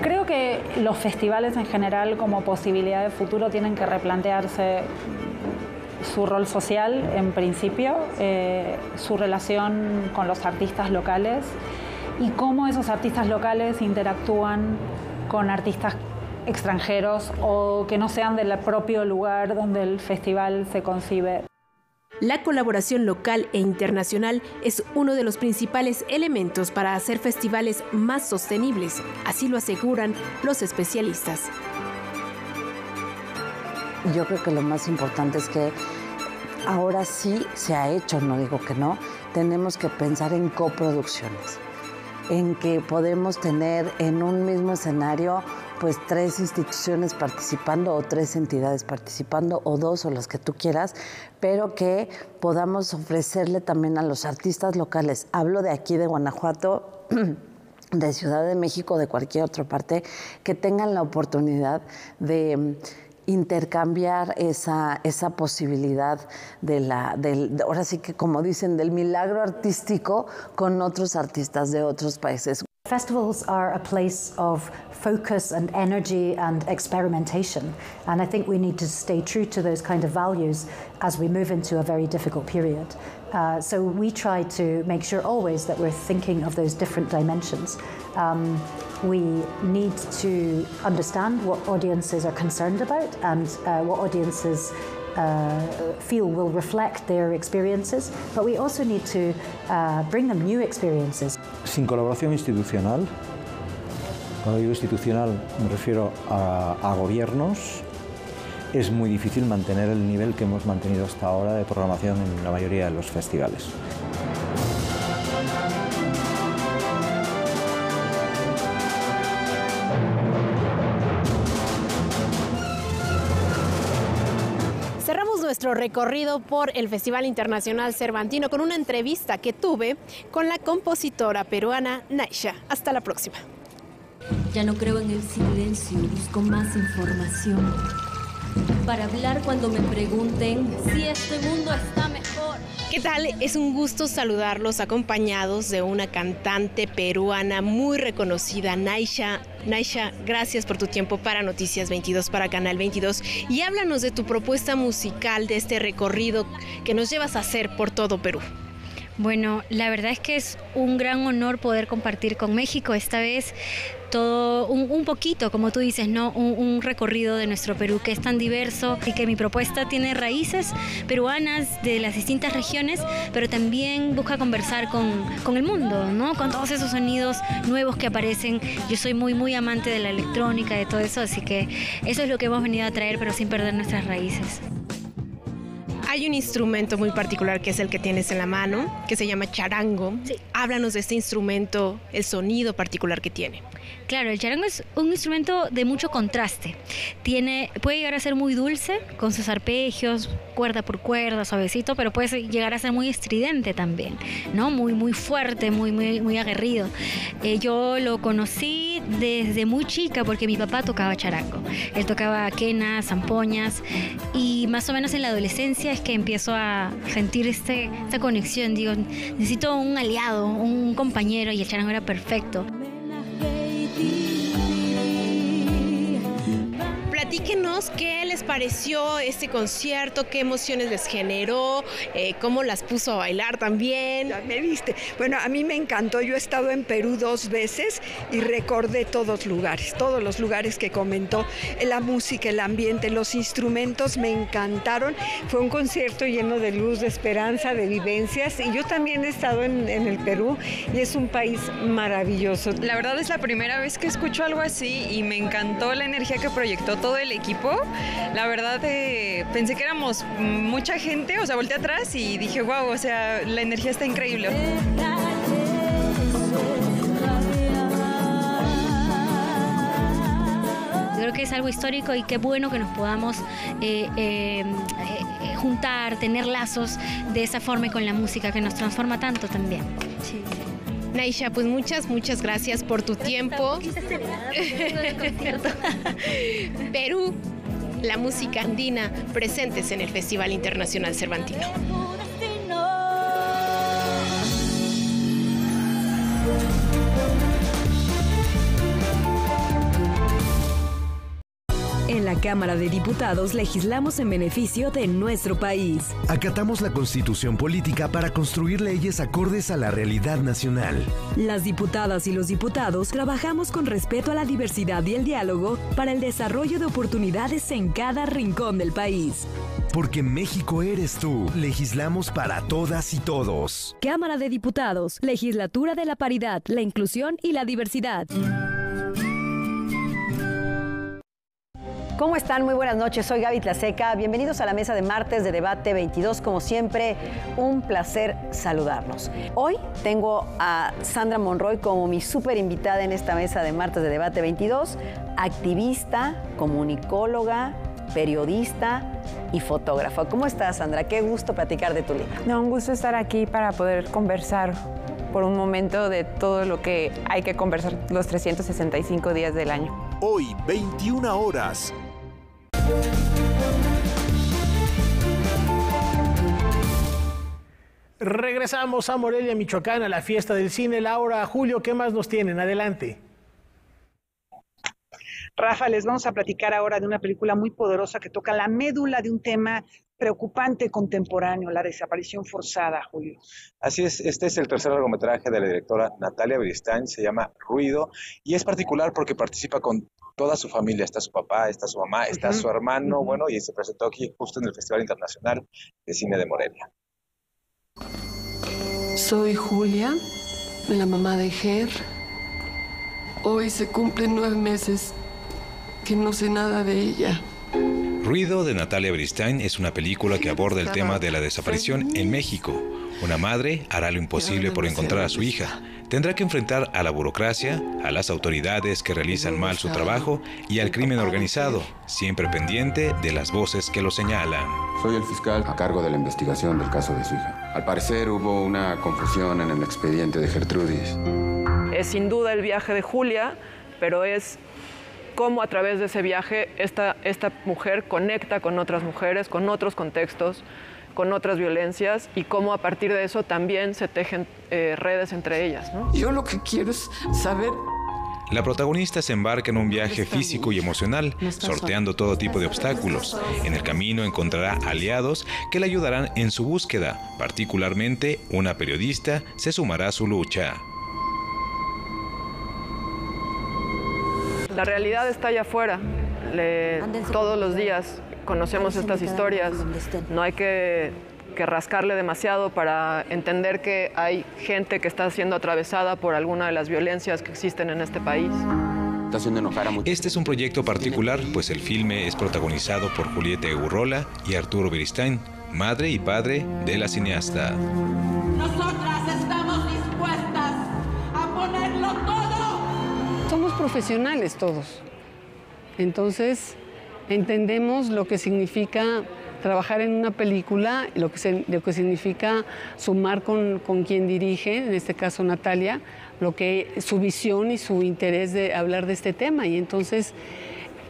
Creo que los festivales en general como posibilidad de futuro tienen que replantearse su rol social en principio, su relación con los artistas locales y cómo esos artistas locales interactúan con artistas extranjeros o que no sean del propio lugar donde el festival se concibe. La colaboración local e internacional es uno de los principales elementos para hacer festivales más sostenibles, así lo aseguran los especialistas. Yo creo que lo más importante es que ahora sí se ha hecho, no digo que no, tenemos que pensar en coproducciones, en que podemos tener en un mismo escenario pues 3 instituciones participando o 3 entidades participando o 2 o las que tú quieras, pero que podamos ofrecerle también a los artistas locales. Hablo de aquí de Guanajuato, de Ciudad de México, de cualquier otra parte, que tengan la oportunidad de intercambiar esa posibilidad ahora sí que como dicen, del milagro artístico con otros artistas de otros países. Festivals are a place of focus and energy and experimentation, and I think we need to stay true to those kind of values as we move into a very difficult period. So we try to make sure always that we're thinking of those different dimensions. We need to understand what audiences are concerned about and what audiences feel will reflect their experiences, but we also need to bring them new experiences. Sin colaboración institucional, cuando digo institucional me refiero a gobiernos, es muy difícil mantener el nivel que hemos mantenido hasta ahora de programación en la mayoría de los festivales. Nuestro recorrido por el Festival Internacional Cervantino con una entrevista que tuve con la compositora peruana Naisha. Hasta la próxima. Ya no creo en el silencio, busco más información para hablar cuando me pregunten si este mundo está mejor. ¿Qué tal? Es un gusto saludarlos acompañados de una cantante peruana muy reconocida, Naisha. Naisha, gracias por tu tiempo para Noticias 22, para Canal 22. Y háblanos de tu propuesta musical, de este recorrido que nos llevas a hacer por todo Perú. Bueno, la verdad es que es un gran honor poder compartir con México esta vez todo un poquito, como tú dices, ¿no? Un recorrido de nuestro Perú que es tan diverso y que mi propuesta tiene raíces peruanas de las distintas regiones, pero también busca conversar con el mundo, ¿no? Con todos esos sonidos nuevos que aparecen. Yo soy muy amante de la electrónica, de todo eso, así que eso es lo que hemos venido a traer, pero sin perder nuestras raíces. Hay un instrumento muy particular que es el que tienes en la mano, que se llama charango. Sí. Háblanos de este instrumento, el sonido particular que tiene. Claro, el charango es un instrumento de mucho contraste. Puede llegar a ser muy dulce, con sus arpegios, cuerda por cuerda, suavecito, pero puede llegar a ser muy estridente también, ¿no? Muy fuerte, muy aguerrido. Yo lo conocí desde muy chica porque mi papá tocaba charango. Él tocaba quenas, zampoñas, y más o menos en la adolescencia es que empiezo a sentir esta conexión. Digo, necesito un aliado, un compañero, y el charango era perfecto. Platíquenos qué les pareció este concierto, qué emociones les generó, cómo las puso a bailar también. Ya me viste. Bueno, a mí me encantó. Yo he estado en Perú 2 veces y recordé todos los lugares que comentó. La música, el ambiente, los instrumentos me encantaron. Fue un concierto lleno de luz, de esperanza, de vivencias. Y yo también he estado en el Perú y es un país maravilloso. La verdad es la primera vez que escucho algo así y me encantó la energía que proyectó todo el equipo. La verdad pensé que éramos mucha gente, o sea, volteé atrás y dije, wow, o sea, la energía está increíble. Creo que es algo histórico y qué bueno que nos podamos juntar, tener lazos de esa forma y con la música que nos transforma tanto también. Sí. Naisha, pues muchas gracias por tu tiempo. Perú, la música andina, presentes en el Festival Internacional Cervantino. En la Cámara de Diputados legislamos en beneficio de nuestro país. Acatamos la Constitución política para construir leyes acordes a la realidad nacional. Las diputadas y los diputados trabajamos con respeto a la diversidad y el diálogo para el desarrollo de oportunidades en cada rincón del país. Porque México eres tú. Legislamos para todas y todos. Cámara de Diputados, Legislatura de la Paridad, la Inclusión y la Diversidad. ¿Cómo están? Muy buenas noches, soy Gaby Tlaseca. Bienvenidos a la mesa de martes de Debate 22. Como siempre, un placer saludarlos. Hoy tengo a Sandra Monroy como mi súper invitada en esta mesa de martes de Debate 22. Activista, comunicóloga, periodista y fotógrafa. ¿Cómo estás, Sandra? Qué gusto platicar de tu libro. No, un gusto estar aquí para poder conversar por un momento de todo lo que hay que conversar los 365 días del año. Hoy, 21 horas. Regresamos a Morelia, Michoacán, a la fiesta del cine. Laura, Julio, ¿qué más nos tienen? Adelante. Rafa, les vamos a platicar ahora de una película muy poderosa que toca la médula de un tema preocupante contemporáneo, la desaparición forzada, Julio. Así es, este es el tercer largometraje de la directora Natalia Beristain, se llama Ruido, y es particular porque participa con toda su familia. Está su papá, está su mamá, está su hermano, bueno, y se presentó aquí justo en el Festival Internacional de Cine de Morelia. Soy Julia, la mamá de Ger. Hoy se cumplen 9 meses que no sé nada de ella. Ruido, de Natalia Beristain, es una película que aborda el tema de la desaparición en México. Una madre hará lo imposible por encontrar a su hija. Tendrá que enfrentar a la burocracia, a las autoridades que realizan mal su trabajo y al crimen organizado, siempre pendiente de las voces que lo señalan. Soy el fiscal a cargo de la investigación del caso de su hija. Al parecer hubo una confusión en el expediente de Gertrudis. Es sin duda el viaje de Julia, pero es cómo a través de ese viaje esta mujer conecta con otras mujeres, con otros contextos, con otras violencias y cómo a partir de eso también se tejen redes entre ellas, ¿no? Yo lo que quiero es saber. La protagonista se embarca en un viaje físico y emocional, sorteando todo tipo de obstáculos. En el camino encontrará aliados que le ayudarán en su búsqueda. Particularmente, una periodista se sumará a su lucha. La realidad está allá afuera. Todos los días conocemos estas historias. No hay que rascarle demasiado para entender que hay gente que está siendo atravesada por alguna de las violencias que existen en este país. Está haciendo enojar a muchos. Este es un proyecto particular, pues el filme es protagonizado por Julieta Egurrola y Arturo Beristain, madre y padre de la cineasta. Nosotras estamos dispuestas a ponerlo todo. Somos profesionales todos. Entonces, entendemos lo que significa trabajar en una película, lo que significa sumar con quien dirige, en este caso Natalia, su visión y su interés de hablar de este tema. Y entonces,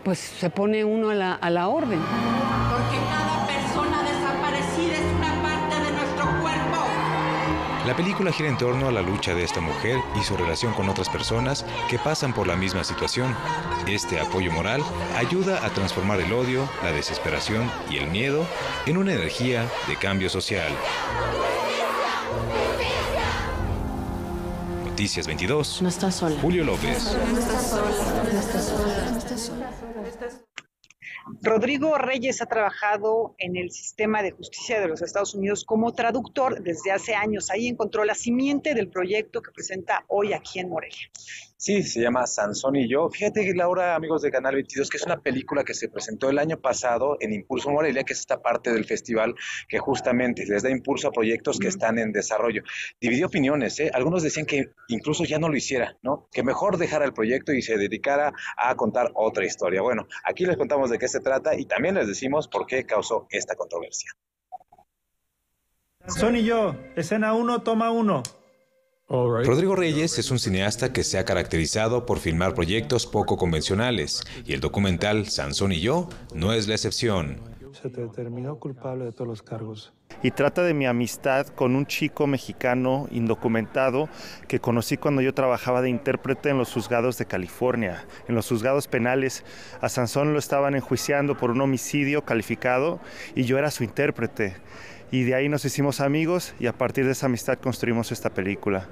pues se pone uno a la orden. Porque cada persona desaparecida es una parte de nuestro cuerpo. La película gira en torno a la lucha de esta mujer y su relación con otras personas que pasan por la misma situación. Este apoyo moral ayuda a transformar el odio, la desesperación y el miedo en una energía de cambio social. Noticias 22. No estás sola. Julio López. No estás sola. No estás sola. No estás sola. Rodrigo Reyes ha trabajado en el sistema de justicia de los Estados Unidos como traductor desde hace años. Ahí encontró la simiente del proyecto que presenta hoy aquí en Morelia. Sí, se llama Sansón y yo. Fíjate, Laura, amigos de Canal 22, que es una película que se presentó el año pasado en Impulso Morelia, que es esta parte del festival que justamente les da impulso a proyectos que están en desarrollo. Dividió opiniones, ¿eh? Algunos decían que incluso ya no lo hiciera, ¿no? Que mejor dejara el proyecto y se dedicara a contar otra historia. Bueno, aquí les contamos de qué se trata y también les decimos por qué causó esta controversia. Sansón y yo, escena 1, toma 1. Rodrigo Reyes es un cineasta que se ha caracterizado por filmar proyectos poco convencionales, y el documental Sansón y yo no es la excepción. Se te determinó culpable de todos los cargos. Y trata de mi amistad con un chico mexicano indocumentado que conocí cuando yo trabajaba de intérprete en los juzgados de California, en los juzgados penales. A Sansón lo estaban enjuiciando por un homicidio calificado y yo era su intérprete. Y de ahí nos hicimos amigos y a partir de esa amistad construimos esta película.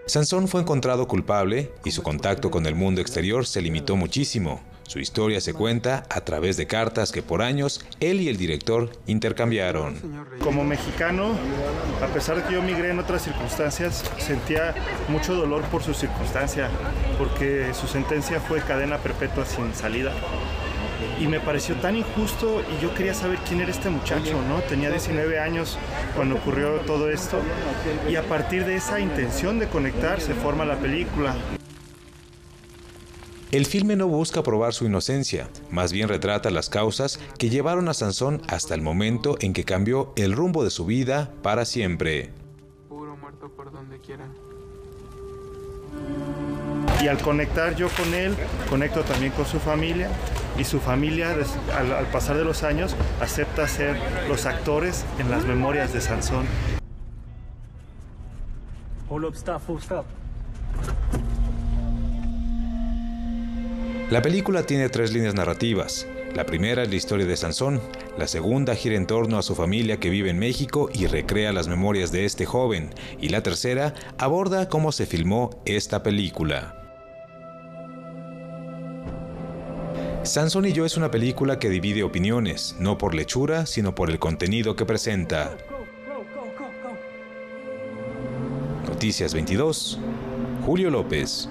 Sansón fue encontrado culpable y su contacto con el mundo exterior se limitó muchísimo. Su historia se cuenta a través de cartas que por años él y el director intercambiaron. Como mexicano, a pesar de que yo migré en otras circunstancias, sentía mucho dolor por su circunstancia, porque su sentencia fue cadena perpetua sin salida. Y me pareció tan injusto y yo quería saber quién era este muchacho, ¿no? Tenía 19 años cuando ocurrió todo esto y a partir de esa intención de conectar se forma la película. El filme no busca probar su inocencia, más bien retrata las causas que llevaron a Sansón hasta el momento en que cambió el rumbo de su vida para siempre. Puro muerto por donde quiera. Y al conectar yo con él, conecto también con su familia y su familia al pasar de los años acepta ser los actores en las memorias de Sansón. Hold up, stop, full stop. La película tiene 3 líneas narrativas. La primera es la historia de Sansón, la segunda gira en torno a su familia que vive en México y recrea las memorias de este joven, y la tercera aborda cómo se filmó esta película. Sansón y yo es una película que divide opiniones, no por la hechura, sino por el contenido que presenta. Noticias 22, Julio López.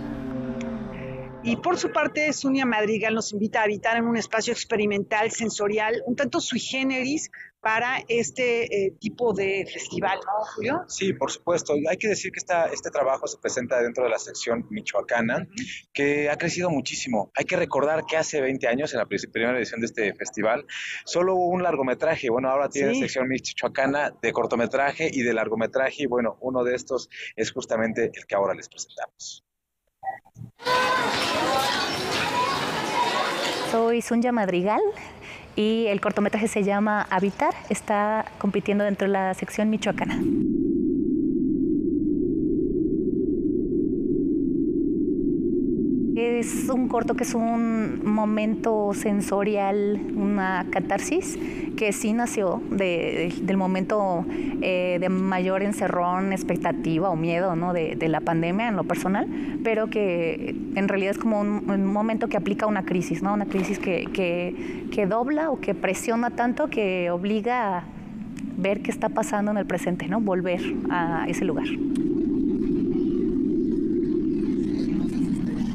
Y por su parte, Sonia Madrigal nos invita a habitar en un espacio experimental, sensorial, un tanto sui generis para este tipo de festival, ¿no, Julio? Sí, por supuesto. Hay que decir que este trabajo se presenta dentro de la sección michoacana, que ha crecido muchísimo. Hay que recordar que hace 20 años, en la primera edición de este festival, solo hubo un largometraje. Bueno, ahora tiene sección michoacana de cortometraje y de largometraje, y bueno, uno de estos es justamente el que ahora les presentamos. Soy Sonia Madrigal y el cortometraje se llama Habitar, está compitiendo dentro de la sección michoacana. Es un corto que es un momento sensorial, una catarsis, que sí nació del momento de mayor encerrón, expectativa o miedo, ¿no? de la pandemia en lo personal, pero que en realidad es como un momento que aplica una crisis, ¿no? Una crisis que dobla o que presiona tanto que obliga a ver qué está pasando en el presente, ¿no? Volver a ese lugar.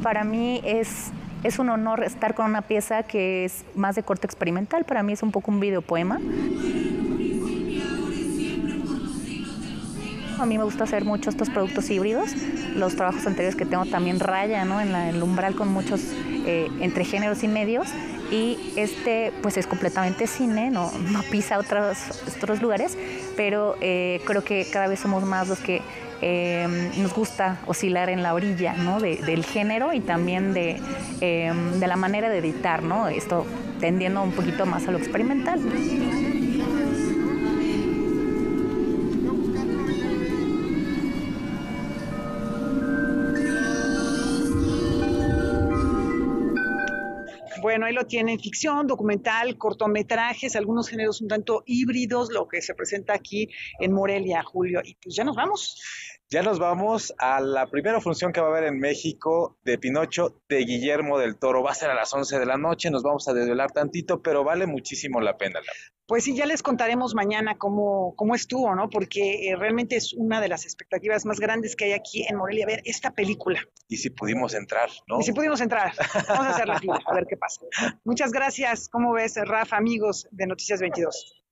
Para mí es un honor estar con una pieza que es más de corte experimental. Para mí es un poco un videopoema. A mí me gusta hacer mucho estos productos híbridos. Los trabajos anteriores que tengo también rayan, ¿no? en el umbral con muchos entre géneros y medios. Y este pues es completamente cine, no pisa otros lugares, pero creo que cada vez somos más los que nos gusta oscilar en la orilla, ¿no? del género y también de la manera de editar, ¿no? Esto tendiendo un poquito más a lo experimental. Bueno, ahí lo tienen, ficción, documental, cortometrajes, algunos géneros un tanto híbridos, lo que se presenta aquí en Morelia, Julio. Y pues ya nos vamos. Ya nos vamos a la primera función que va a haber en México de Pinocho de Guillermo del Toro. Va a ser a las 11 de la noche, nos vamos a desvelar tantito, pero vale muchísimo la pena. Pues sí, ya les contaremos mañana cómo estuvo, ¿no? Porque realmente es una de las expectativas más grandes que hay aquí en Morelia, ver esta película. Y si pudimos entrar, ¿no? Y si pudimos entrar, vamos a hacer la fila, a ver qué pasa. Muchas gracias. ¿Cómo ves, Rafa, amigos de Noticias 22?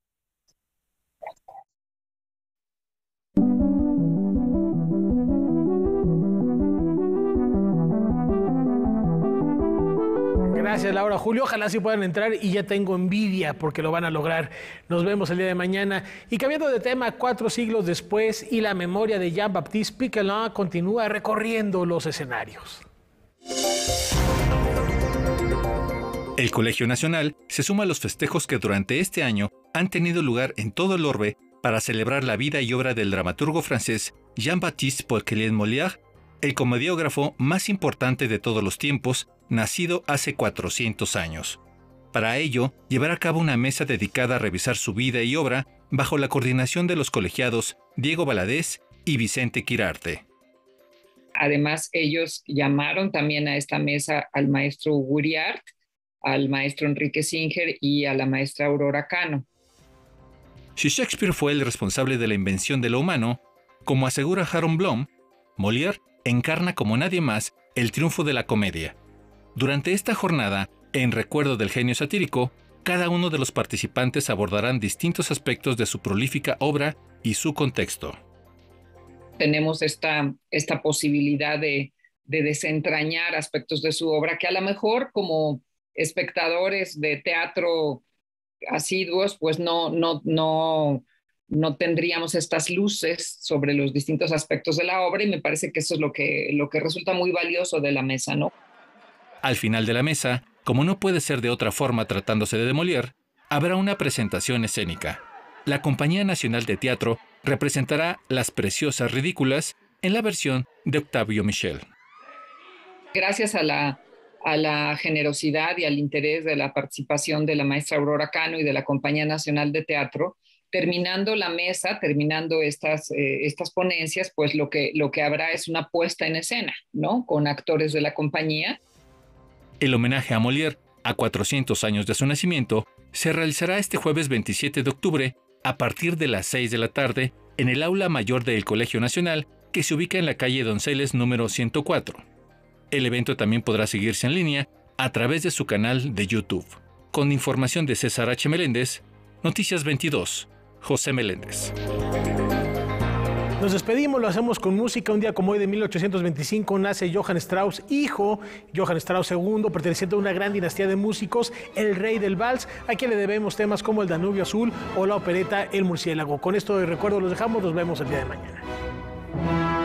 Gracias, Laura. Julio, ojalá sí puedan entrar y ya tengo envidia porque lo van a lograr. Nos vemos el día de mañana. Y cambiando de tema, 4 siglos después y la memoria de Jean-Baptiste Poquelin continúa recorriendo los escenarios. El Colegio Nacional se suma a los festejos que durante este año han tenido lugar en todo el orbe para celebrar la vida y obra del dramaturgo francés Jean-Baptiste Poquelin Molière, el comediógrafo más importante de todos los tiempos, nacido hace 400 años. Para ello, llevará a cabo una mesa dedicada a revisar su vida y obra bajo la coordinación de los colegiados Diego Valadez y Vicente Quirarte. Además, ellos llamaron también a esta mesa al maestro Hugo Uriart, al maestro Enrique Singer y a la maestra Aurora Cano. Si Shakespeare fue el responsable de la invención de lo humano, como asegura Harold Bloom, Molière encarna como nadie más el triunfo de la comedia. Durante esta jornada, en recuerdo del genio satírico, cada uno de los participantes abordarán distintos aspectos de su prolífica obra y su contexto. Tenemos esta posibilidad de desentrañar aspectos de su obra que a lo mejor como espectadores de teatro asiduos, pues no tendríamos estas luces sobre los distintos aspectos de la obra, y me parece que eso es lo que resulta muy valioso de la mesa, ¿no? Al final de la mesa, como no puede ser de otra forma tratándose de Molière, habrá una presentación escénica. La Compañía Nacional de Teatro representará Las Preciosas Ridículas en la versión de Octavio Michel. Gracias a la generosidad y al interés de la participación de la maestra Aurora Cano y de la Compañía Nacional de Teatro, terminando la mesa, terminando estas ponencias, pues lo que habrá es una puesta en escena, ¿no? Con actores de la compañía. El homenaje a Molière, a 400 años de su nacimiento, se realizará este jueves 27 de octubre a partir de las 6 de la tarde en el aula mayor del Colegio Nacional, que se ubica en la calle Donceles número 104. El evento también podrá seguirse en línea a través de su canal de YouTube. Con información de César H. Meléndez, Noticias 22, José Meléndez. Nos despedimos, lo hacemos con música. Un día como hoy de 1825 nace Johann Strauss, hijo, Johann Strauss II, perteneciente a una gran dinastía de músicos, el rey del vals, a quien le debemos temas como el Danubio Azul o la opereta El Murciélago. Con esto de recuerdo los dejamos, nos vemos el día de mañana.